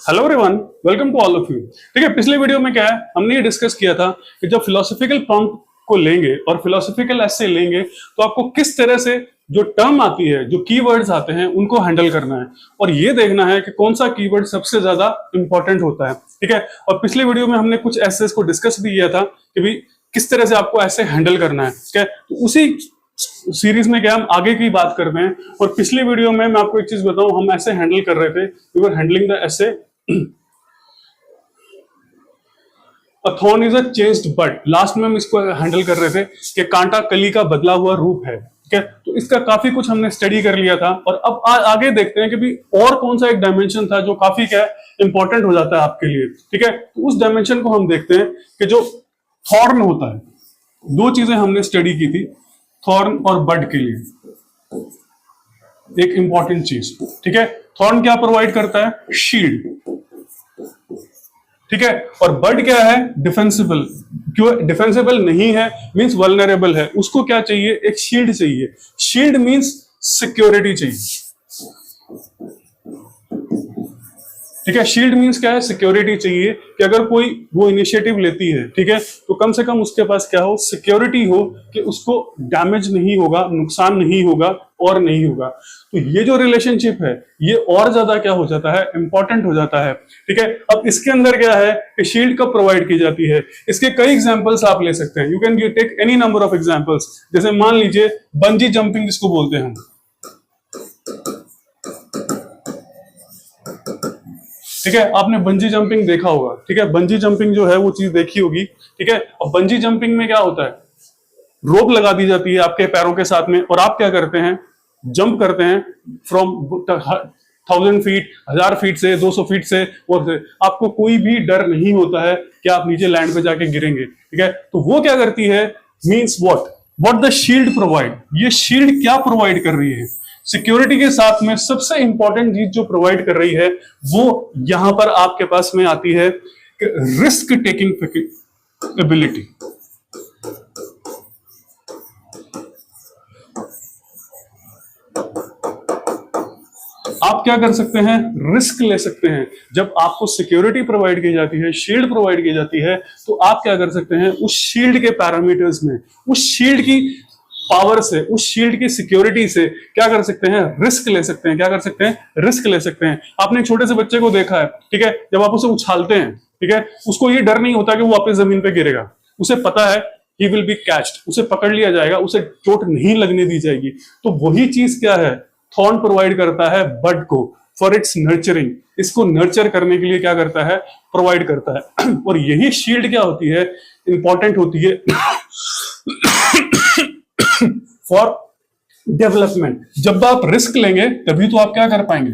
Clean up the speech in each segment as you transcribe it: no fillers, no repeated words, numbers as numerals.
Hello everyone, welcome to all of you. ठीक है, पिछले वीडियो में क्या है, हमने ये डिस्कस किया था कि जब फिलोसॉफिकल प्रॉम्प्ट को लेंगे और फिलोसॉफिकल एसे लेंगे तो आपको किस तरह से जो टर्म आती है, जो कीवर्ड्स आते हैं, उनको हैंडल करना है और ये देखना है कि कौन सा कीवर्ड सबसे ज्यादा इंपॉर्टेंट होता है। ठीक है, और पिछले वीडियो में हमने कुछ एसेस को डिस्कस भी किया था कि भाई किस तरह से आपको ऐसे हैंडल करना है। ठीक है, तो उसी सीरीज में क्या हम आगे की बात कर रहे हैं। और पिछले वीडियो में मैं आपको एक चीज बताऊं, हम ऐसे हैंडल कर रहे थे, we were handling the essay a thorn is a changed bud. Last में हम इसको हैंडल कर रहे थे कि कांटा कली का बदला हुआ रूप है। ठीक है, तो इसका काफी कुछ हमने स्टडी कर लिया था और अब आगे देखते हैं कि भी और कौन सा एक डायमेंशन था जो काफी क्या इंपॉर्टेंट हो जाता है आपके लिए। ठीक है, तो उस डायमेंशन को हम देखते हैं कि जो थॉर्न होता है। दो चीजें हमने स्टडी की थी थॉर्न और बड के लिए, एक इंपॉर्टेंट चीज। ठीक है, थॉर्न क्या प्रोवाइड करता है? शील्ड। ठीक है, और बड क्या है? डिफेंसिबल। क्यों डिफेंसिबल नहीं है? मींस वल्नरेबल है। उसको क्या चाहिए? एक शील्ड चाहिए। शील्ड मींस सिक्योरिटी चाहिए। ठीक है, शील्ड मींस क्या है? सिक्योरिटी चाहिए कि अगर कोई वो इनिशिएटिव लेती है, ठीक है, तो कम से कम उसके पास क्या हो? सिक्योरिटी हो कि उसको डैमेज नहीं होगा, नुकसान नहीं होगा और नहीं होगा। तो ये जो रिलेशनशिप है ये और ज्यादा क्या हो जाता है? इंपॉर्टेंट हो जाता है। ठीक है, अब इसके अंदर क्या है कि शील्ड कब प्रोवाइड की जाती है? इसके कई एग्जांपल्स आप ले सकते हैं। You can take any number of examples. जैसे मान लीजिए बंजी जंपिंग जिसको बोलते हैं हम। ठीक है, आपने बंजी जंपिंग देखा होगा। ठीक है, बंजी जंपिंग जो है वो चीज देखी होगी। ठीक है, और बंजी जंपिंग में क्या होता है? रोप लगा दी जाती है आपके पैरों के साथ में और आप क्या करते हैं? जंप करते हैं फ्रॉम 1000 फीट, 1000 फीट से, 200 फीट से, और आपको कोई भी डर नहीं होता है कि आप नीचे लैंड पे जाके गिरेंगे। ठीक है, तो वो क्या करती है? Means what the shield provide. ये शील्ड क्या प्रोवाइड कर रही है? सिक्योरिटी के साथ में सबसे इंपॉर्टेंट चीज जो प्रोवाइड कर रही है वो यहां पर आपके पास में आती है, रिस्क टेकिंग एबिलिटी। आप क्या कर सकते हैं? रिस्क ले सकते हैं। जब आपको सिक्योरिटी प्रोवाइड की जाती है, शील्ड प्रोवाइड की जाती है, तो आप क्या कर सकते हैं? उस शील्ड के पैरामीटर्स में, उस शील्ड की पावर से, उस शील्ड की सिक्योरिटी से क्या कर सकते हैं? रिस्क ले सकते हैं। क्या कर सकते हैं? रिस्क ले सकते हैं। आपने एक छोटे से बच्चे को देखा है, ठीक है, जब आप उसे उछालते हैं, ठीक है, उसको ये डर नहीं होता कि वो वापस जमीन पे गिरेगा। उसे पता है ही विल बी कैच्ड, उसे पकड़ लिया जाएगा, उसे चोट नहीं लगने दी जाएगी। तो वही चीज क्या है? थॉर्न प्रोवाइड करता है बड को फॉर इट्स नर्चरिंग। इसको नर्चर करने के लिए क्या करता है? प्रोवाइड करता है। और यही शील्ड क्या होती है? इंपॉर्टेंट होती है फॉर डेवलपमेंट। जब आप रिस्क लेंगे तभी तो आप क्या कर पाएंगे?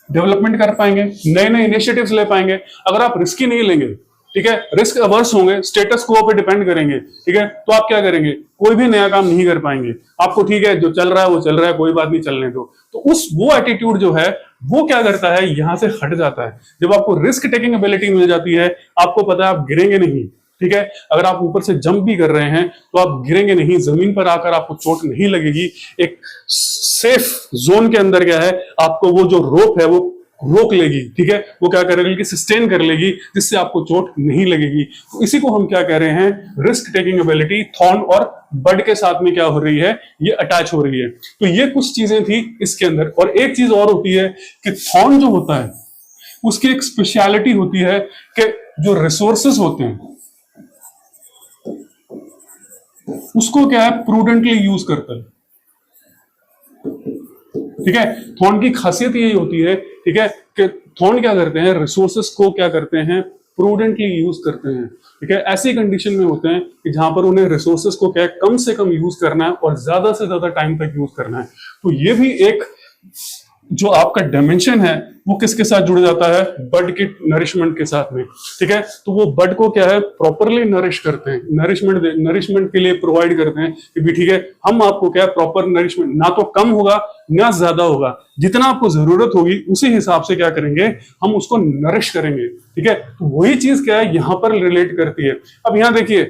डेवलपमेंट कर पाएंगे, नए नए इनिशिएटिव्स ले पाएंगे। अगर आप रिस्क ही नहीं लेंगे, ठीक है, रिस्क अवर्स होंगे, स्टेटस को पे डिपेंड करेंगे, ठीक है, तो आप क्या करेंगे? कोई भी नया काम नहीं कर पाएंगे। आपको ठीक है, जो चल रहा है वो चल रहा है, कोई बात नहीं, चलने दो। तो उस वो एटीट्यूड जो है वो क्या करता है? यहां से हट जाता है। जब आपको रिस्क टेकिंग एबिलिटी मिल जाती है, आपको पता है आप गिरेंगे नहीं। ठीक है, अगर आप ऊपर से जंप भी कर रहे हैं तो आप गिरेंगे नहीं, जमीन पर आकर आपको चोट नहीं लगेगी। एक सेफ जोन के अंदर क्या है, आपको वो जो रोप है वो रोक लेगी। ठीक है, वो क्या करेगी? सस्टेन कर लेगी, जिससे आपको चोट नहीं लगेगी। तो इसी को हम क्या कह रहे हैं? रिस्क टेकिंग एबिलिटी थॉर्न और बड के साथ में क्या हो रही है? ये अटैच हो रही है। तो ये कुछ चीजें थी इसके अंदर। और एक चीज और होती है कि थॉर्न जो होता है उसकी एक स्पेशलिटी होती है कि जो रिसोर्सेस होते हैं उसको क्या है? प्रूडेंटली यूज करता है। ठीक है, थॉर्न की खासियत यही होती है, ठीक है, कि थॉर्न क्या करते हैं? रिसोर्सेस को क्या करते हैं? प्रूडेंटली यूज करते हैं। ठीक है, ऐसी कंडीशन में होते हैं कि जहां पर उन्हें रिसोर्सेस को क्या कम से कम यूज करना है और ज्यादा से ज्यादा टाइम तक यूज करना है। तो ये भी एक जो आपका डायमेंशन है वो किसके साथ जुड़ जाता है? बड की नरिशमेंट के साथ में। ठीक है, तो वो बड को क्या है? प्रॉपरली नरिश करते हैं, नरिशमेंट के लिए प्रोवाइड करते हैं कि भी ठीक है, हम आपको क्या प्रॉपर नरिशमेंट, ना तो कम होगा ना ज्यादा होगा, जितना आपको जरूरत होगी उसी हिसाब से क्या करेंगे? हम उसको नरिश करेंगे। ठीक है, तो वही चीज क्या है यहां पर रिलेट करती है। अब यहां देखिए,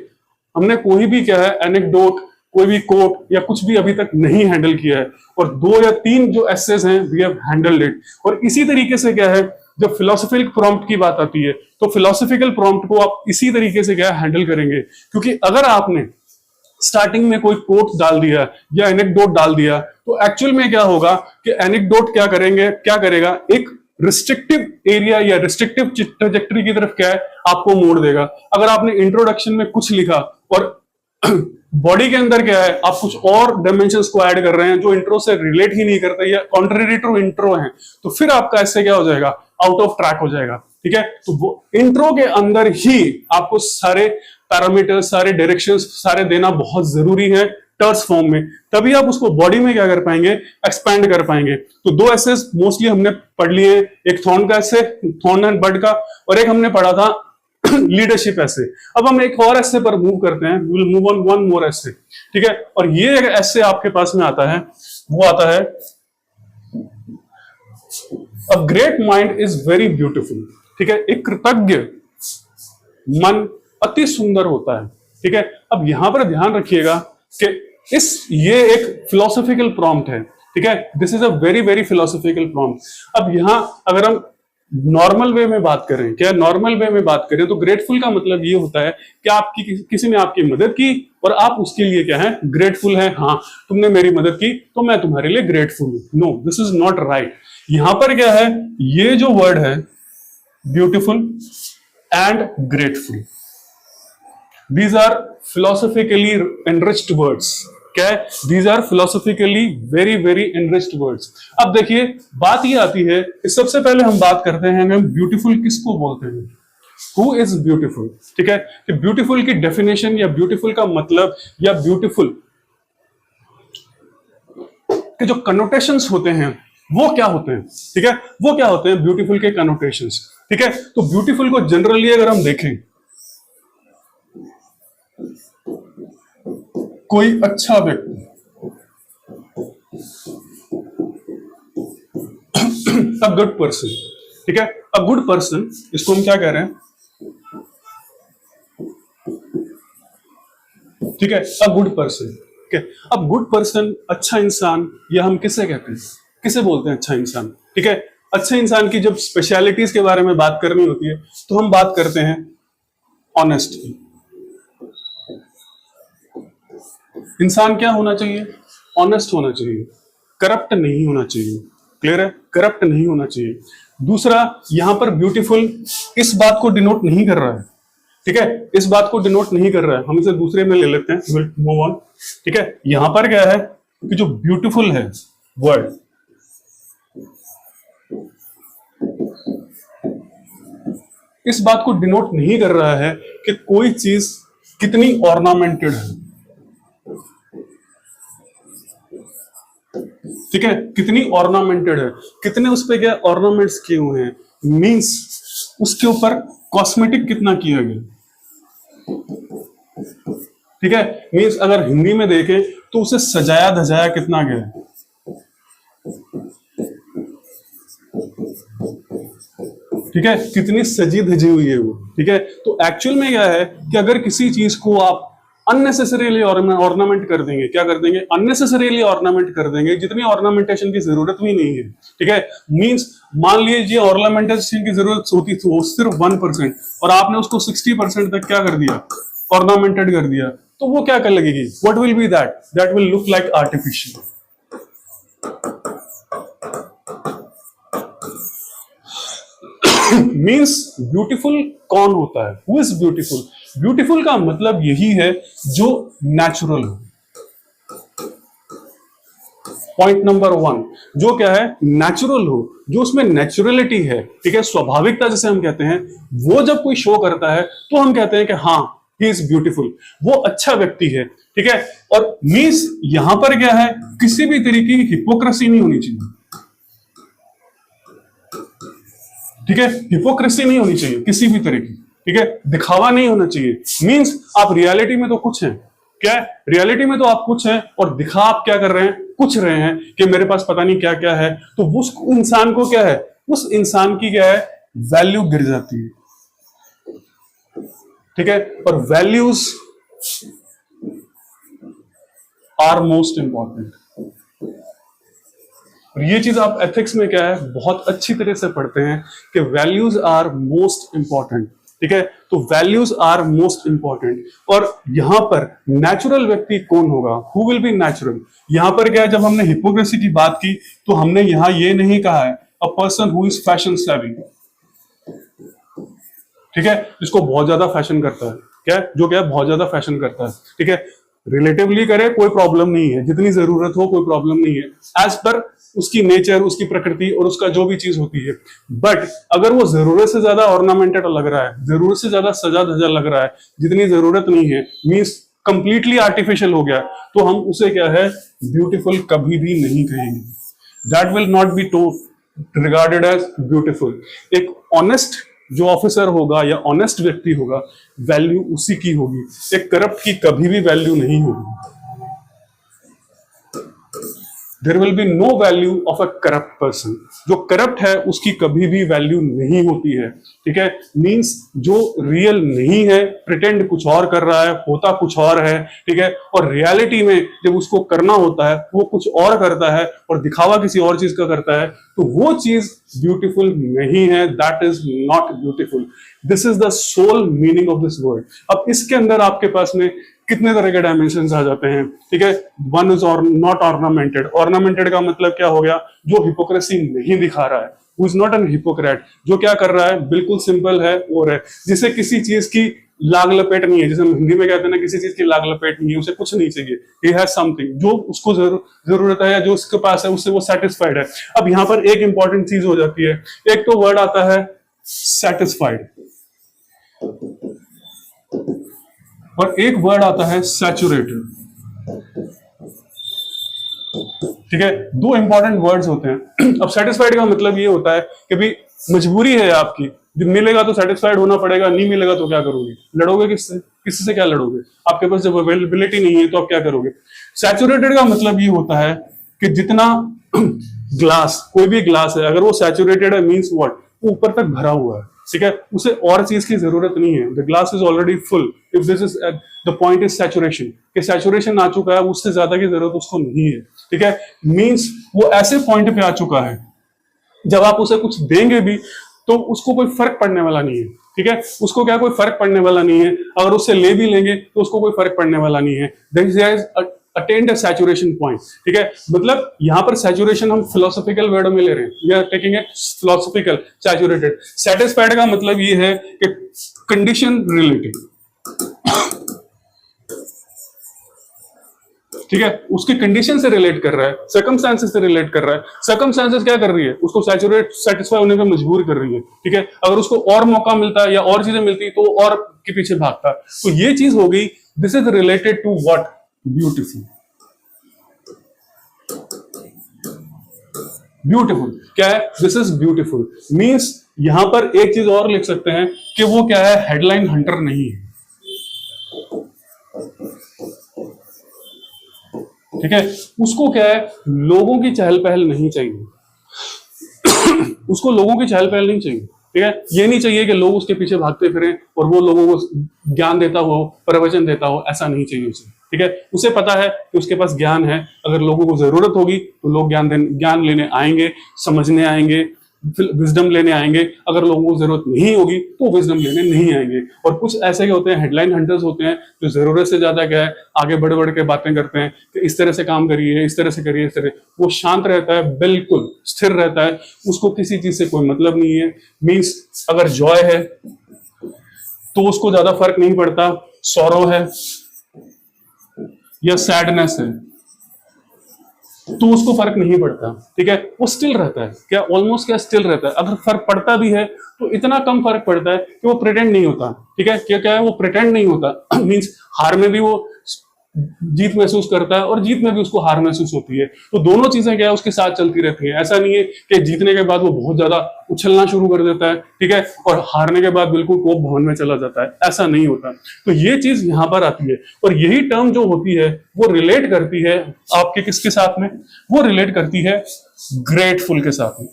हमने कोई भी क्या है एनेक्डोट कोई भी कोट या कुछ भी अभी तक नहीं हैंडल किया है, और 2 या 3 जो एसेज हैं वी हैव हैंडल्ड इट। और इसी तरीके से क्या है, जब फिलोसफिकल प्रॉम्प्ट की बात आती है तो फिलोसफिकल प्रॉम्प्ट को आप इसी तरीके से क्या हैंडल करेंगे, क्योंकि अगर आपने स्टार्टिंग में कोई कोट डाल दिया या एनेक्डोट डाल दिया तो एक्चुअल में क्या होगा कि एनेक्डोट क्या करेगा, एक रिस्ट्रिक्टिव एरिया या रिस्ट्रिक्टिव ट्रेजेक्टरी की तरफ क्या है आपको मोड़ देगा। अगर आपने इंट्रोडक्शन में कुछ लिखा और बॉडी के अंदर क्या है आप कुछ और डायमेंशंस को ऐड कर रहे हैं जो इंट्रो से रिलेट ही नहीं करते या कॉन्ट्रेरी टू इंट्रो हैं, तो फिर आपका ऐसे क्या हो जाएगा, आउट ऑफ ट्रैक हो जाएगा। ठीक है, तो वो इंट्रो के अंदर ही आपको सारे पैरामीटर्स, सारे डायरेक्शंस सारे देना बहुत जरूरी है टर्स फॉर्म में, तभी आप उसको बॉडी में क्या कर पाएंगे, एक्सपैंड कर पाएंगे। तो 2 एसेस मोस्टली हमने पढ़ लिए, एक थॉर्न का एसे, थॉर्न एंड बर्ड का, और एक हमने पढ़ा था लीडरशिप ऐसे। अब हम एक और ऐसे पर मूव करते हैं, we will move on one more essay. ठीक है, और ये एक ऐसे आपके पास में आता है, वो आता है a great mind is very beautiful. ठीक है, एक कृतज्ञ मन अति सुंदर होता है। ठीक है, अब यहां पर ध्यान रखिएगा कि ये एक फिलोसॉफिकल प्रॉम्प्ट है। ठीक है, this is a very very philosophical prompt. अब यहां अगर हम नॉर्मल वे में बात करें, क्या नॉर्मल वे में बात करें तो ग्रेटफुल का मतलब ये होता है कि आपकी किसी ने आपकी मदद की और आप उसके लिए क्या है, ग्रेटफुल है। हाँ, तुमने मेरी मदद की तो मैं तुम्हारे लिए ग्रेटफुल हूं। No, this is not right. यहां पर क्या है, ये जो वर्ड है beautiful and grateful, these are philosophically enriched words। क्या है, these are philosophically very very enriched words। अब देखिए बात ये आती है कि सबसे पहले हम बात करते हैं हम ब्यूटीफुल किसको बोलते हैं, who is beautiful। ठीक है, कि ब्यूटीफुल की डेफिनेशन या ब्यूटीफुल का मतलब या ब्यूटीफुल के जो कनोटेशंस होते हैं वो क्या होते हैं। ठीक है, वो क्या होते हैं ब्यूटीफुल के कनोटेशंस। ठीक है, तो ब्यूटीफुल को जनरली अगर हम देखें, कोई अच्छा व्यक्ति, अ गुड पर्सन। ठीक है, अ गुड पर्सन, इसको हम क्या कह रहे हैं, ठीक है, अ गुड पर्सन। ठीक है, अब गुड पर्सन, अच्छा इंसान, या हम किसे कहते हैं, किसे बोलते हैं अच्छा इंसान। ठीक है, अच्छे इंसान की जब स्पेशलिटीज के बारे में बात करनी होती है तो हम बात करते हैं ऑनेस्ट की। इंसान क्या होना चाहिए, ऑनेस्ट होना चाहिए, करप्ट नहीं होना चाहिए। क्लियर है, करप्ट नहीं होना चाहिए। दूसरा, यहां पर ब्यूटीफुल इस बात को डिनोट नहीं कर रहा है। ठीक है, इस बात को डिनोट नहीं कर रहा है, हम इसे दूसरे में ले लेते हैं, मूव ऑन। ठीक है, यहां पर क्या है कि जो ब्यूटीफुल है वर्ड, इस बात को डिनोट नहीं कर रहा है कि कोई चीज कितनी ऑर्नामेंटेड है। ठीक है, कितनी ऑर्नामेंटेड है, कितने उस पे क्या ऑर्नामेंट्स किए हुए हैं, मींस उसके ऊपर कॉस्मेटिक कितना किया गया। ठीक है, मींस अगर हिंदी में देखें तो उसे सजाया धजाया कितना गया है। ठीक है, कितनी सजी धजी हुई है वो। ठीक है, तो एक्चुअल में क्या है कि अगर किसी चीज को आप अननेसेसरीली ऑर्नामेंट कर देंगे, क्या कर देंगे, अननेसेसरीली ऑर्नामेंट कर देंगे, जितनी ऑर्नामेंटेशन की जरूरत भी नहीं है। ठीक है, मींस मान लीजिए ऑर्नामेंटेशन की जरूरत होती थी सिर्फ 1% और आपने उसको 60% तक क्या कर दिया, ऑर्नामेंटेड कर दिया, तो वो क्या कर लगेगी, what will be that, that will look like artificial. Means beautiful कौन होता है, हु इज ब्यूटीफुल। ब्यूटीफुल का मतलब यही है जो नेचुरल हो। पॉइंट नंबर 1, जो क्या है, नेचुरल हो, जो उसमें नेचुरलिटी है। ठीक है, स्वाभाविकता जिसे हम कहते हैं, वो जब कोई शो करता है तो हम कहते हैं कि हाँ ही इज ब्यूटीफुल, वो अच्छा व्यक्ति है। ठीक है, और मीन्स यहां पर क्या है, किसी भी तरीके की हिपोक्रेसी नहीं होनी चाहिए। ठीक है, हिपोक्रेसी नहीं होनी चाहिए किसी भी तरह की। ठीक है, दिखावा नहीं होना चाहिए। मींस आप रियलिटी में तो कुछ हैं, क्या है, रियलिटी में तो आप कुछ हैं और दिखा आप क्या कर रहे हैं, कुछ रहे हैं कि मेरे पास पता नहीं क्या क्या है। तो उस इंसान को क्या है, उस इंसान की क्या है, वैल्यू गिर जाती है। ठीक है, और वैल्यूज आर मोस्ट इंपॉर्टेंट। और ये चीज आप एथिक्स में क्या है बहुत अच्छी तरह से पढ़ते हैं कि वैल्यूज आर मोस्ट इंपॉर्टेंट, ठीक है। तो वैल्यूज आर मोस्ट इंपॉर्टेंट। और यहां पर नेचुरल व्यक्ति कौन होगा, हु विल बी नेचुरल। यहां पर क्या है, जब हमने हिपोक्रेसी की बात की तो हमने यहां ये नहीं कहा है a person who is fashion सेवी, ठीक है, जिसको बहुत ज्यादा फैशन करता है, क्या है? जो क्या है बहुत ज्यादा फैशन करता है, ठीक है। रिलेटिवली करे कोई प्रॉब्लम नहीं है, जितनी जरूरत हो कोई प्रॉब्लम नहीं है, एज पर उसकी नेचर, उसकी प्रकृति और उसका जो भी चीज होती है। बट अगर वो जरूरत से ज्यादा ऑर्नामेंटेड लग रहा है, जरूरत से ज्यादा सजा धजा लग रहा है, जितनी जरूरत नहीं है, मीन्स कंप्लीटली आर्टिफिशियल हो गया, तो हम उसे क्या है ब्यूटीफुल कभी भी नहीं कहेंगे। That will not be to regarded as beautiful. एक ऑनेस्ट जो ऑफिसर होगा या ऑनेस्ट व्यक्ति होगा, वैल्यू उसी की होगी, एक करप्ट की कभी भी वैल्यू नहीं होगी। There will be no value of a corrupt person. जो करप्ट है उसकी कभी भी वैल्यू नहीं होती है, ठीक है। मींस जो रियल नहीं है, प्रिटेंड कुछ और कर रहा है, होता कुछ और है, ठीक है। और रियलिटी में जब उसको करना होता है वो कुछ और करता है और दिखावा किसी और चीज का करता है, तो वो चीज ब्यूटीफुल नहीं है। That is not beautiful. This is the sole meaning of this word. अब इसके अंदर आपके पास में कितने तरह के डायमेंशंस आ जाते हैं, ठीक है। वन इज और नॉट ऑर्नामेंटेड। ऑर्नामेंटेड का मतलब क्या हो गया, जो हिपोक्रेसी नहीं दिखा रहा है, who is not an hypocrite. जो क्या कर रहा है बिल्कुल सिंपल है और है, जिसे किसी चीज की लाग लपेट नहीं है, जिसे हम हिंदी में कहते हैं ना किसी चीज की लाग लपेट नहीं है, उसे कुछ नहीं चाहिए, ही हैज समथिंग, जो उसको जरूरत है या जो उसके पास है उससे वो सेटिस्फाइड है। अब यहाँ पर एक इंपॉर्टेंट चीज हो जाती है, एक तो वर्ड आता है सेटिस्फाइड और एक वर्ड आता है सैचुरेटेड, ठीक है। दो इंपॉर्टेंट वर्ड्स होते हैं। अब सेटिस्फाइड का मतलब ये होता है कि भाई मजबूरी है आपकी, जब मिलेगा तो सेटिस्फाइड होना पड़ेगा, नहीं मिलेगा तो क्या करोगे, लड़ोगे किससे, किसी से क्या लड़ोगे, आपके पास जब अवेलेबिलिटी नहीं है तो आप क्या करोगे। सैचुरेटेड का मतलब ये होता है कि जितना ग्लास, कोई भी ग्लास है, अगर वो सैचुरेटेड है मींस व्हाट, वो ऊपर तक भरा हुआ है, ठीक है, उसे और चीज की जरूरत नहीं है। The glass is already full. If this is the point is saturation, कि सैचुरेशन आ चुका है, उससे ज्यादा की जरूरत उसको नहीं है, ठीक है। मींस वो ऐसे पॉइंट पे आ चुका है जब आप उसे कुछ देंगे भी तो उसको कोई फर्क पड़ने वाला नहीं है, ठीक है। उसको क्या कोई फर्क पड़ने वाला नहीं है, अगर उससे ले भी लेंगे तो उसको कोई फर्क पड़ने वाला नहीं है। This is attend a saturation point, ठीक है। मतलब यहां पर सैचुरेशन हम फिलोसॉफिकल वर्ड में ले रहे हैं, we are taking it philosophical. Saturated, satisfied का मतलब ये है कि कंडीशन रिलेटेड, ठीक है, उसकी कंडीशन से रिलेट कर रहा है, सर्कमस्टेंसेस से रिलेट कर रहा है। सर्कमस्टेंसेस क्या कर रही है, उसको सेटिस्फाई होने पे मजबूर कर रही है, ठीक है। अगर उसको और मौका मिलता है या और चीजें मिलती तो और के पीछे भागता। तो ये चीज हो गई, this is related to what, beautiful. Beautiful क्या है, दिस इज ब्यूटीफुल मींस यहां पर एक चीज और लिख सकते हैं कि वो क्या है, हेडलाइन हंटर नहीं है, ठीक है। उसको क्या है, लोगों की चहल पहल नहीं चाहिए। उसको लोगों की चहल पहल नहीं चाहिए, ठीक है। ये नहीं चाहिए कि लोग उसके पीछे भागते फिरें और वो लोगों को ज्ञान देता हो, प्रवचन देता हो, ऐसा नहीं चाहिए उसे, ठीक है। उसे पता है कि उसके पास ज्ञान है, अगर लोगों को जरूरत होगी तो लोग ज्ञान लेने आएंगे, समझने आएंगे, विजडम लेने आएंगे। अगर लोगों को जरूरत नहीं होगी तो विजडम लेने नहीं आएंगे। और कुछ ऐसे के होते हैं, हेडलाइन हंटर्स होते हैं, जो जरूरत से ज्यादा क्या है आगे बढ़ बढ़ के बातें करते हैं कि इस तरह से काम करिए, इस तरह से करिए, इस तरह। वो शांत रहता है, बिल्कुल स्थिर रहता है, उसको किसी चीज से कोई मतलब नहीं है। मीन्स अगर जॉय है तो उसको ज्यादा फर्क नहीं पड़ता, सॉरो है या सैडनेस है तो उसको फर्क नहीं पड़ता, ठीक है। वो स्टिल रहता है, क्या ऑलमोस्ट क्या स्टिल रहता है। अगर फर्क पड़ता भी है तो इतना कम फर्क पड़ता है कि वो प्रिटेंड नहीं होता, ठीक है। क्या है, वो प्रिटेंड नहीं होता। मींस हार में भी वो जीत महसूस करता है और जीत में भी उसको हार महसूस होती है। तो दोनों चीजें क्या है उसके साथ चलती रहती हैं। ऐसा नहीं है कि जीतने के बाद वो बहुत ज्यादा उछलना शुरू कर देता है, ठीक है, और हारने के बाद बिल्कुल कोप भवन में चला जाता है, ऐसा नहीं होता। तो ये चीज यहाँ पर आती है और यही टर्म जो होती है वो रिलेट करती है आपके किसके साथ में, वो रिलेट करती है ग्रेटफुल के साथ में,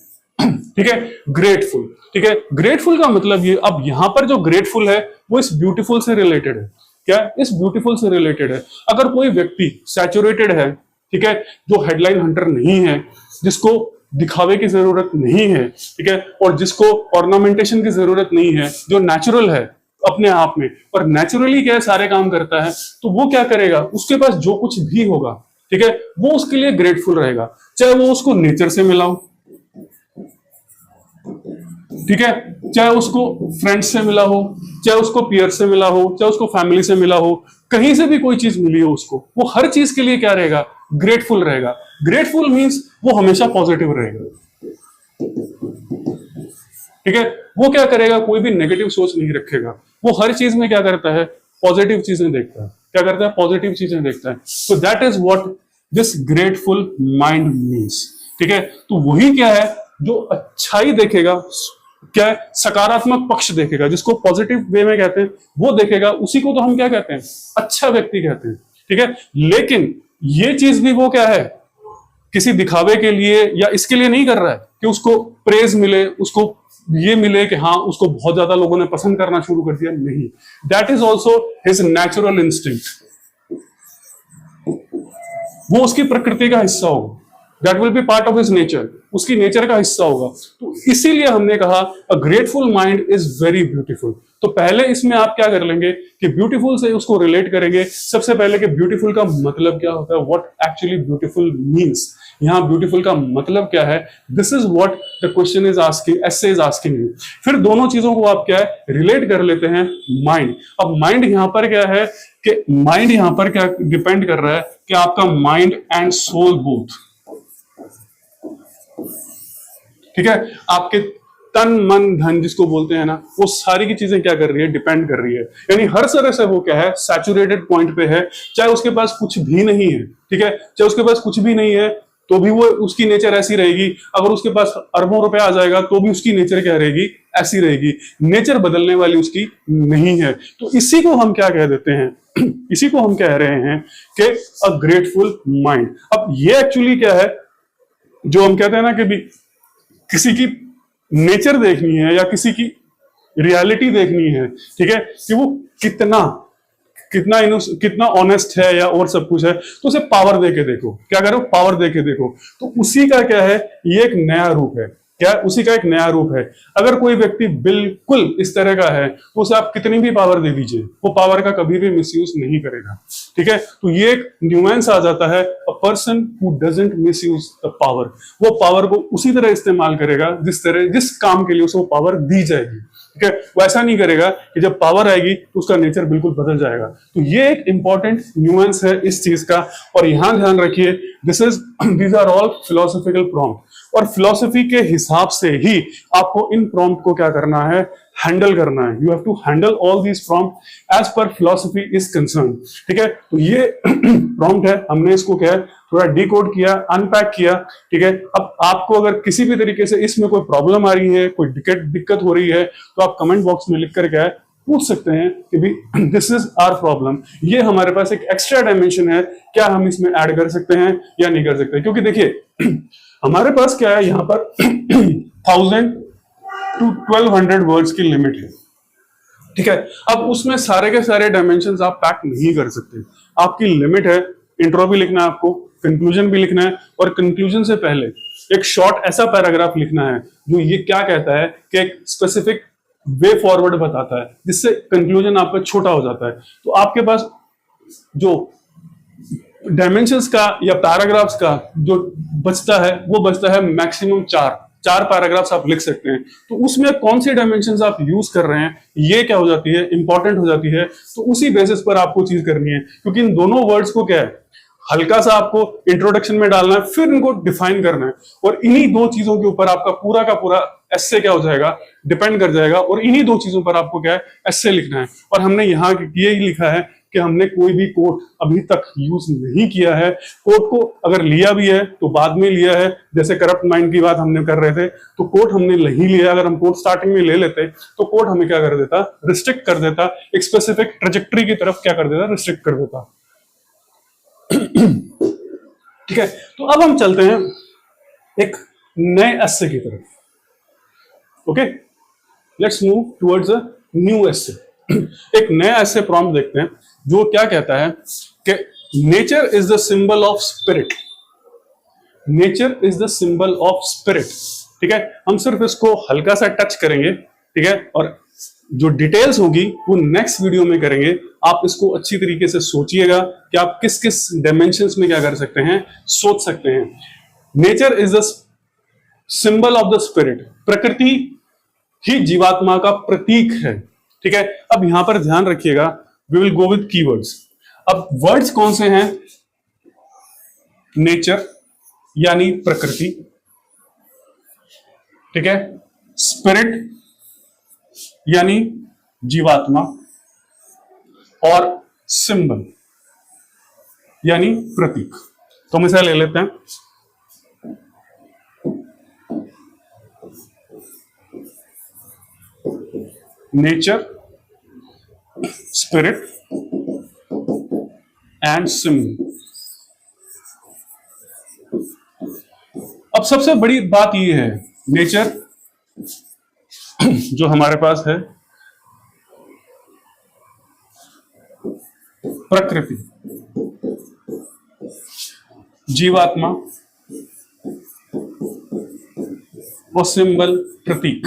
ठीक है। ग्रेटफुल, ठीक है। ग्रेटफुल का मतलब ये, अब यहां पर जो ग्रेटफुल है वो इस ब्यूटीफुल से रिलेटेड है। क्या इस ब्यूटीफुल से रिलेटेड है। अगर कोई व्यक्ति सैचुरेटेड है, ठीक है, जो हेडलाइन हंटर नहीं है, जिसको दिखावे की जरूरत नहीं है, ठीक है, और जिसको ऑर्नामेंटेशन की जरूरत नहीं है, जो नेचुरल है अपने आप में और नेचुरली क्या है सारे काम करता है, तो वो क्या करेगा, उसके पास जो कुछ भी होगा, ठीक है, वो उसके लिए ग्रेटफुल रहेगा, चाहे वो उसको नेचर से मिला हो, ठीक है, चाहे उसको फ्रेंड्स से मिला हो, चाहे उसको पीयर से मिला हो, चाहे उसको फैमिली से मिला हो, कहीं से भी कोई चीज मिली हो उसको, वो हर चीज के लिए क्या रहेगा, ग्रेटफुल रहेगा। ग्रेटफुल मीन्स वो हमेशा पॉजिटिव रहेगा, ठीक है, वो क्या करेगा, कोई भी नेगेटिव सोच नहीं रखेगा, वो हर चीज में क्या करता है, पॉजिटिव चीजें देखता है, क्या करता है, पॉजिटिव चीजें देखता है। तो that is what this grateful mind means, ठीक है। तो वही क्या है, जो अच्छाई देखेगा, क्या है, सकारात्मक पक्ष देखेगा, जिसको पॉजिटिव वे में कहते हैं, वो देखेगा, उसी को तो हम क्या कहते हैं, अच्छा व्यक्ति कहते हैं, ठीक है। लेकिन ये चीज भी वो क्या है, किसी दिखावे के लिए या इसके लिए नहीं कर रहा है कि उसको प्रेज मिले, उसको ये मिले कि हाँ उसको बहुत ज्यादा लोगों ने पसंद करना शुरू कर दिया, नहीं, that is also his natural instinct, वो उसकी प्रकृति का हिस्सा होगा, that will be part of his nature, उसकी नेचर का हिस्सा होगा। तो इसीलिए हमने कहा अ grateful mind is very beautiful. तो पहले इसमें आप क्या कर लेंगे कि ब्यूटीफुल से उसको रिलेट करेंगे। सबसे पहले कि ब्यूटीफुल का मतलब क्या होता है, व्हाट एक्चुअली ब्यूटीफुल मीन्स, यहां ब्यूटीफुल का मतलब क्या है, this is what the question is asking, essay is asking you. फिर दोनों चीजों को आप क्या है, रिलेट कर लेते हैं माइंड। अब माइंड यहां पर क्या है कि माइंड यहां पर क्या डिपेंड कर रहा है कि आपका माइंड एंड सोल बोथ, ठीक है, आपके तन मन धन जिसको बोलते हैं ना, वो सारी की चीजें क्या कर रही है, डिपेंड कर रही है। यानी हर तरह से वो क्या है, सैचुरेटेड पॉइंट पे है, चाहे उसके पास कुछ भी नहीं है, ठीक है, चाहे उसके पास कुछ भी नहीं है तो भी वो उसकी नेचर ऐसी रहेगी। अगर उसके पास अरबों रुपए आ जाएगा तो भी उसकी नेचर क्या रहेगी, ऐसी रहेगी, नेचर बदलने वाली उसकी नहीं है। तो इसी को हम क्या कह देते हैं इसी को हम कह रहे हैं कि अ ग्रेटफुल माइंड। अब ये एक्चुअली क्या है, जो हम कहते हैं ना कि भी किसी की नेचर देखनी है या किसी की रियलिटी देखनी है, ठीक है, कि वो कितना कितना कितना ऑनेस्ट है या और सब कुछ है, तो उसे पावर देके देखो, क्या करो, पावर देके देखो। तो उसी का क्या है, ये एक नया रूप है, क्या उसी का एक नया रूप है। अगर कोई व्यक्ति बिल्कुल इस तरह का है तो उसे आप कितनी भी पावर दे दीजिए, वो पावर का कभी भी मिसयूज नहीं करेगा, ठीक है। तो ये एक न्यूएंस आ जाता है, a person who doesn't misuse the power, वो पावर को उसी तरह इस्तेमाल करेगा जिस काम के लिए उसे वो पावर दी जाएगी, ठीक है। वो ऐसा नहीं करेगा कि जब पावर आएगी तो उसका नेचर बिल्कुल बदल जाएगा। तो ये एक इंपॉर्टेंट न्यूएंस है इस चीज का। और यहां ध्यान रखिए, these are all philosophical prompt, और फिलोसफी के हिसाब से ही आपको इन प्रॉम्प्ट को क्या करना है, हैंडल करना है। You have to handle all these prompt as per philosophy is concern, ठीक है। तो ये प्रॉम्प्ट है, हमने इसको क्या है थोड़ा डिकोड किया, अनपैक किया, ठीक है। अब आपको अगर किसी भी तरीके से इसमें कोई प्रॉब्लम आ रही है, कोई दिक्कत हो रही है, तो आप कमेंट बॉक्स में लिख कर क्या है पूछ सकते हैं कि भी दिस इज आवर प्रॉब्लम, ये हमारे पास एक एक्स्ट्रा डायमेंशन है, क्या हम इसमें ऐड कर सकते हैं या नहीं कर सकते। क्योंकि देखिए हमारे पास क्या है, यहाँ पर 1000 to 1200 वर्ड्स की लिमिट है, ठीक है। अब उसमें सारे के सारे डायमेंशंस आप पैक नहीं कर सकते, आपकी लिमिट है। इंट्रो भी लिखना है आपको, कंक्लूजन भी लिखना है, और कंक्लूजन से पहले एक शॉर्ट ऐसा पैराग्राफ लिखना है जो ये क्या कहता है कि एक स्पेसिफिक वे फॉरवर्ड बताता है, जिससे कंक्लूजन आपका छोटा हो जाता है। तो आपके पास जो डायमेंशंस का या पैराग्राफ्स का जो बचता है, वो बचता है मैक्सिमम चार पैराग्राफ्स आप लिख सकते हैं। तो उसमें कौन सी डायमेंशंस आप यूज कर रहे हैं, ये क्या हो जाती है, इंपॉर्टेंट हो जाती है। तो उसी बेसिस पर आपको चीज करनी है, क्योंकि इन दोनों वर्ड्स को क्या है, हल्का सा आपको इंट्रोडक्शन में डालना है, फिर इनको डिफाइन करना है, और इन्हीं दो चीजों के ऊपर आपका पूरा का पूरा एस्से क्या हो जाएगा, डिपेंड कर जाएगा। और इन्हीं दो चीजों पर आपको क्या है, एस्से लिखना है। और हमने यहाँ ये लिखा है कि हमने कोई भी कोट अभी तक यूज नहीं किया है। कोट को अगर लिया भी है तो बाद में लिया है, जैसे करप्ट माइंड की बात हमने कर रहे थे, तो कोट हमने नहीं लिया। अगर हम कोट स्टार्टिंग में ले लेते तो कोट हमें क्या कर देता, रिस्ट्रिक्ट कर देता, एक स्पेसिफिक ट्रेजेक्टरी की तरफ क्या कर देता, रिस्ट्रिक्ट कर देता। ठीक है, तो अब हम चलते हैं एक नए एस्से की तरफ। Okay, let's move towards a new essay. एक नया ऐसे प्रॉम्प्ट देखते हैं जो क्या कहता है कि nature is the symbol of spirit. Nature is the symbol of spirit. ठीक है, हम सिर्फ इसको हल्का सा टच करेंगे, ठीक है, और जो डिटेल्स होगी वो नेक्स्ट वीडियो में करेंगे। आप इसको अच्छी तरीके से सोचिएगा कि आप किस किस डायमेंशंस में क्या कर सकते हैं, सोच सकते हैं। Nature is the symbol of the spirit. प्रकृति ही जीवात्मा का प्रतीक है। ठीक है, अब यहां पर ध्यान रखिएगा, we will go with keywords. अब वर्ड्स कौन से हैं? नेचर यानी प्रकृति, ठीक है, स्पिरिट यानी जीवात्मा, और सिंबल यानी प्रतीक। तो हम इसे ले लेते हैं। Nature, spirit and symbol. अब सबसे बड़ी बात यह है, नेचर जो हमारे पास है, प्रकृति, जीवात्मा और सिंबल प्रतीक।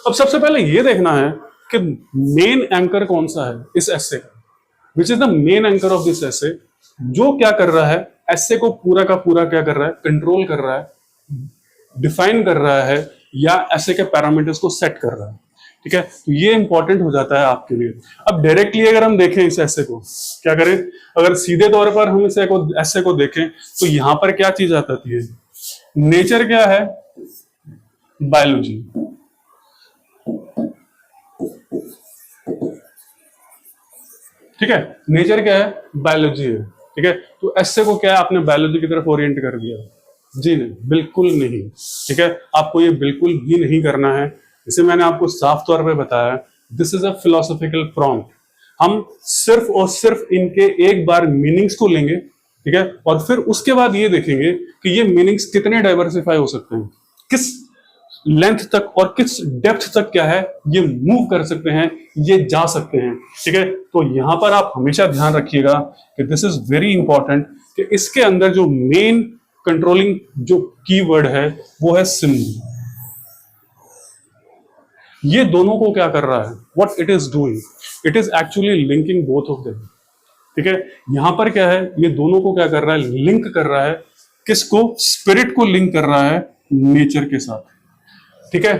अब सबसे पहले यह देखना है कि मेन एंकर कौन सा है इस एसे का, which is the main anchor of this एसे, जो क्या कर रहा है, एसे को पूरा का पूरा क्या कर रहा है, कंट्रोल कर रहा है, डिफाइन कर रहा है, या एसे के पैरामीटर्स को सेट कर रहा है। ठीक है, तो ये इंपॉर्टेंट हो जाता है आपके लिए। अब डायरेक्टली अगर हम देखें इस एसे को, क्या करें, अगर सीधे तौर पर हम इस एसे को देखें तो यहां पर क्या चीज आ जाती है? नेचर क्या है? बायोलॉजी। ठीक है, नेचर क्या है? बायोलॉजी है। ठीक है, तो ऐसे को क्या है, आपने बायोलॉजी की तरफ ओरिएंट कर दिया? जी नहीं, बिल्कुल नहीं। ठीक है, आपको ये बिल्कुल भी नहीं करना है। इसे मैंने आपको साफ तौर पे बताया, this is a philosophical prompt. हम सिर्फ और सिर्फ इनके एक बार मीनिंग्स को लेंगे, ठीक है, और फिर उसके बाद ये देखेंगे कि ये मीनिंग्स कितने डाइवर्सिफाई हो सकते हैं, किस लेंथ तक और किस डेप्थ तक क्या है ये मूव कर सकते हैं, ये जा सकते हैं। ठीक है, तो यहां पर आप हमेशा ध्यान रखिएगा कि दिस इज वेरी इंपॉर्टेंट कि इसके अंदर जो मेन कंट्रोलिंग जो कीवर्ड है वो है सिंबल। ये दोनों को क्या कर रहा है, what it is doing, it is actually linking both of them. ठीक है, यहां पर क्या है, ये दोनों को क्या कर रहा है, लिंक कर रहा है। किसको? स्पिरिट को लिंक कर रहा है नेचर के साथ। ठीक है,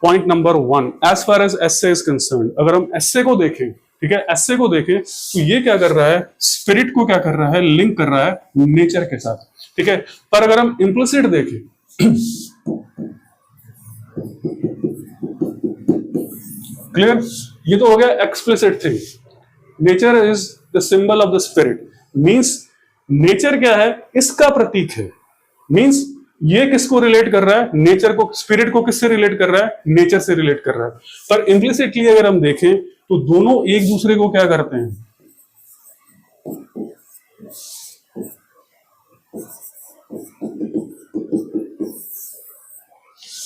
point number 1, as far as essay is concern, अगर हम एसे को देखें, ठीक है, एसे को देखें तो ये क्या कर रहा है, स्पिरिट को क्या कर रहा है, लिंक कर रहा है नेचर के साथ। ठीक है, पर अगर हम इम्प्लिसिट देखें, क्लियर, ये तो हो गया explicit thing. Nature is the symbol of the spirit, means nature क्या है, इसका प्रतीक है। मींस ये किसको रिलेट कर रहा है, नेचर को, स्पिरिट को किससे रिलेट कर रहा है, नेचर से रिलेट कर रहा है। पर इम्प्लिसिटली अगर हम देखें तो दोनों एक दूसरे को क्या करते हैं,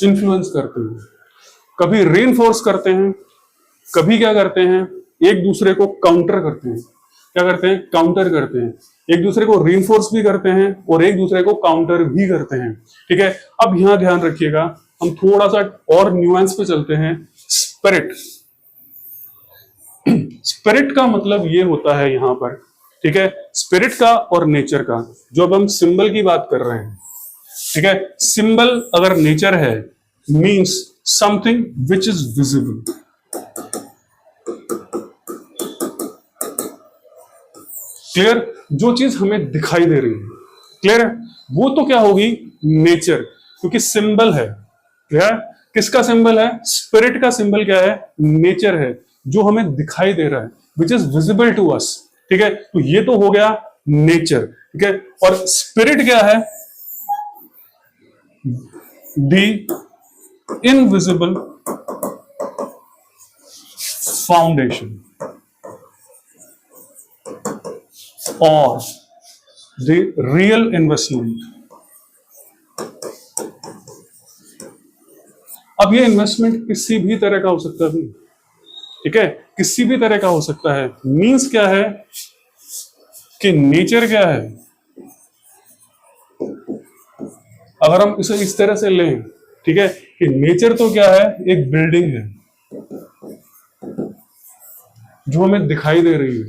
इन्फ्लुएंस करते हैं, कभी रीइंफोर्स करते हैं, कभी क्या करते हैं, एक दूसरे को काउंटर करते हैं। क्या करते हैं? काउंटर करते हैं। एक दूसरे को रीइंफोर्स भी करते हैं और एक दूसरे को काउंटर भी करते हैं। ठीक है, अब यहां ध्यान रखिएगा, हम थोड़ा सा और न्यूएंस पे चलते हैं। स्पिरिट, स्पिरिट का मतलब ये होता है यहां पर, ठीक है, स्पिरिट का और नेचर का, जो अब हम सिंबल की बात कर रहे हैं। ठीक है, सिंबल अगर नेचर है, means something which is visible. Clear, जो चीज हमें दिखाई दे रही है, क्लियर है, वो तो क्या होगी, नेचर, क्योंकि सिंबल है। क्लियर, किसका सिंबल है? स्पिरिट का सिंबल क्या है? नेचर है, जो हमें दिखाई दे रहा है, which is visible to us. ठीक है, तो ये तो हो गया नेचर। ठीक है, और स्पिरिट क्या है? द इनविजिबल फाउंडेशन और the real investment। अब ये इन्वेस्टमेंट किसी भी तरह का हो सकता है, ठीक है, किसी भी तरह का हो सकता है। मीन्स क्या है कि नेचर क्या है, अगर हम इसे इस तरह से लें, ठीक है, कि नेचर तो क्या है, एक बिल्डिंग है जो हमें दिखाई दे रही है,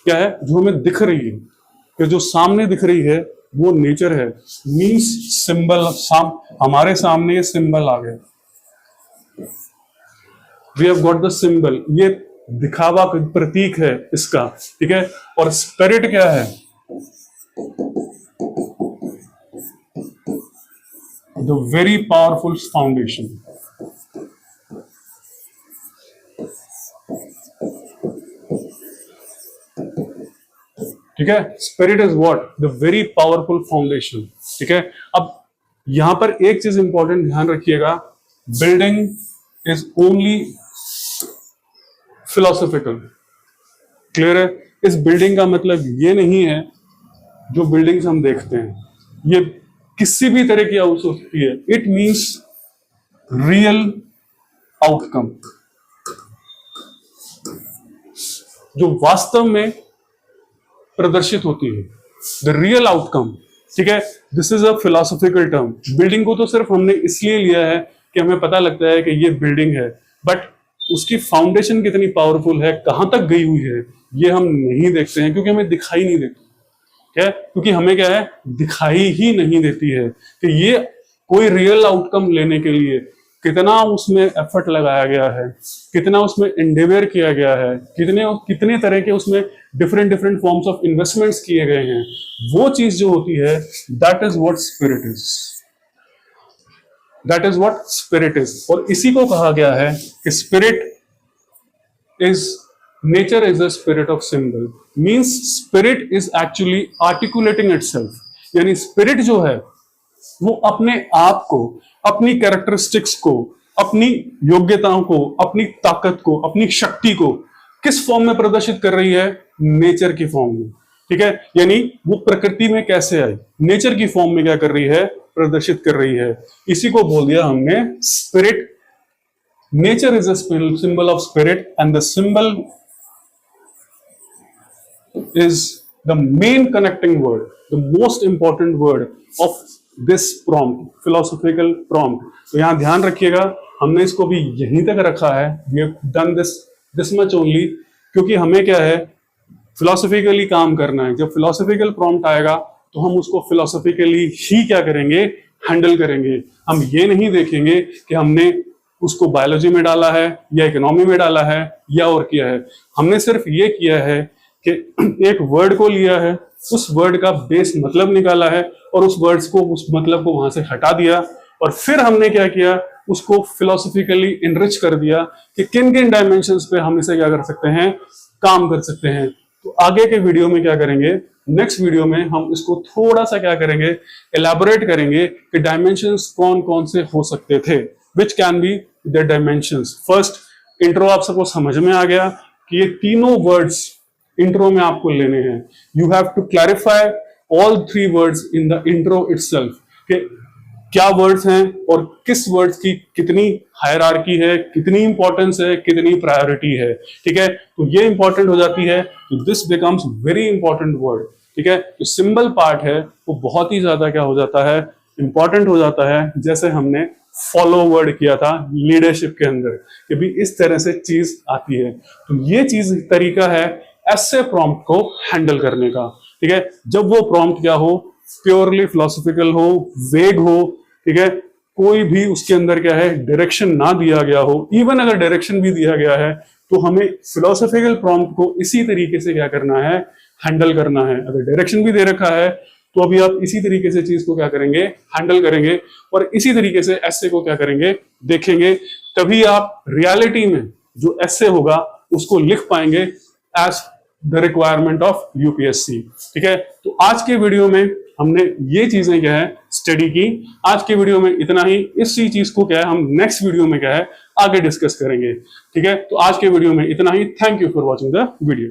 क्या है, जो हमें दिख रही है, कि जो सामने दिख रही है वो नेचर है। मीन्स सिंबल हमारे सामने ये सिंबल आ गया, we have got the symbol, ये दिखावा प्रतीक है इसका, ठीक है। और स्पिरिट क्या है, द वेरी पावरफुल फाउंडेशन, ठीक है। Spirit is what, the very powerful foundation, ठीक है। अब यहां पर एक चीज इंपॉर्टेंट ध्यान रखिएगा, building is only philosophical, clear है। इस बिल्डिंग का मतलब ये नहीं है जो बिल्डिंग्स हम देखते हैं, ये किसी भी तरह की हो सकती है। इट मीन्स रियल आउटकम, जो वास्तव में प्रदर्शित होती है, द रियल आउटकम, ठीक है। This is a philosophical term. Building को तो सिर्फ हमने इसलिए लिया है कि हमें पता लगता है कि ये बिल्डिंग है, बट उसकी फाउंडेशन कितनी पावरफुल है, कहां तक गई हुई है, ये हम नहीं देखते हैं, क्योंकि हमें दिखाई नहीं देती, क्या है, क्योंकि हमें क्या है, दिखाई ही नहीं देती है कि ये कोई रियल आउटकम लेने के लिए कितना उसमें एफर्ट लगाया गया है, कितना उसमें एंडेवर किया गया है, कितने तरह के उसमें डिफरेंट फॉर्म्स ऑफ इन्वेस्टमेंट्स किए गए हैं। वो चीज जो होती है, that is what spirit is, that is what spirit is. और इसी को कहा गया है कि spirit is, nature is the spirit of symbol. Means spirit is actually articulating itself, यानी स्पिरिट जो है वो अपने आप को, अपनी कैरेक्टरिस्टिक्स को, अपनी योग्यताओं को, अपनी ताकत को, अपनी शक्ति को किस फॉर्म में प्रदर्शित कर रही है, नेचर की फॉर्म में, ठीक है। यानी वो प्रकृति में कैसे आई, नेचर की फॉर्म में क्या कर रही है, प्रदर्शित कर रही है। इसी को बोल दिया हमने spirit. Nature is a symbol of spirit and the symbol is the main connecting word, the most important word of this prompt, philosophical prompt। तो यहां ध्यान रखिएगा, हमने इसको भी यहीं तक रखा है, we have done this much only, क्योंकि हमें क्या है, फिलोसॉफिकली काम करना है। जब फिलोसॉफिकल प्रॉम्प्ट आएगा तो हम उसको फिलोसॉफिकली ही क्या करेंगे, हैंडल करेंगे। हम ये नहीं देखेंगे कि हमने उसको बायोलॉजी में डाला है या इकोनॉमी में डाला है या और किया है। हमने सिर्फ ये किया है कि एक वर्ड को लिया है, उस वर्ड का बेस मतलब निकाला है और उस वर्ड्स को, उस मतलब को वहां से हटा दिया, और फिर हमने क्या किया, उसको फिलोसॉफिकली इनरिच कर दिया कि किन किन डायमेंशंस पे हम इसे क्या कर सकते हैं, काम कर सकते हैं। तो आगे के वीडियो में क्या करेंगे, नेक्स्ट वीडियो में हम इसको थोड़ा सा क्या करेंगे, एलैबोरेट करेंगे कि डायमेंशंस कौन कौन से हो सकते थे, which can be the dimensions. First intro आप सबको समझ में आ गया कि ये तीनों वर्ड्स इंट्रो में आपको लेने हैं। You have to clarify all 3 words in the intro itself, कि क्या वर्ड्स हैं और किस वर्ड्स की कितनी हायरार्की है, कितनी इंपॉर्टेंस है, कितनी प्रायोरिटी है, ठीक है। तो ये इंपॉर्टेंट हो जाती है, तो this becomes very important word, ठीक है। जो सिंबल पार्ट है वो बहुत ही ज्यादा क्या हो जाता है, इंपॉर्टेंट हो जाता है। जैसे हमने फॉलो वर्ड किया था लीडरशिप के अंदर, कि भी इस तरह से चीज आती है। तो ये चीज तरीका है ऐसे प्रॉम्प्ट को हैंडल करने का, ठीक है। जब वो प्रॉम्प्ट क्या हो, प्योरली फिलोसॉफिकल हो, वेग हो, ठीक है, कोई भी उसके अंदर क्या है, डायरेक्शन ना दिया गया हो। इवन अगर डायरेक्शन भी दिया गया है तो हमें फिलोसॉफिकल प्रॉम्प्ट को इसी तरीके से क्या करना है, हैंडल करना है। अगर डायरेक्शन भी दे रखा है तो अभी आप इसी तरीके से चीज को क्या करेंगे, हैंडल करेंगे, और इसी तरीके से ऐसे को क्या करेंगे, देखेंगे। तभी आप रियलिटी में जो ऐसे होगा उसको लिख पाएंगे as the requirement of UPSC, ठीक है। तो आज के वीडियो में हमने ये चीजें क्या है, स्टडी की। आज के वीडियो में इतना ही। इसी चीज को क्या है, हम नेक्स्ट वीडियो में क्या है, आगे डिस्कस करेंगे, ठीक है। तो आज के वीडियो में इतना ही। Thank you for watching the video.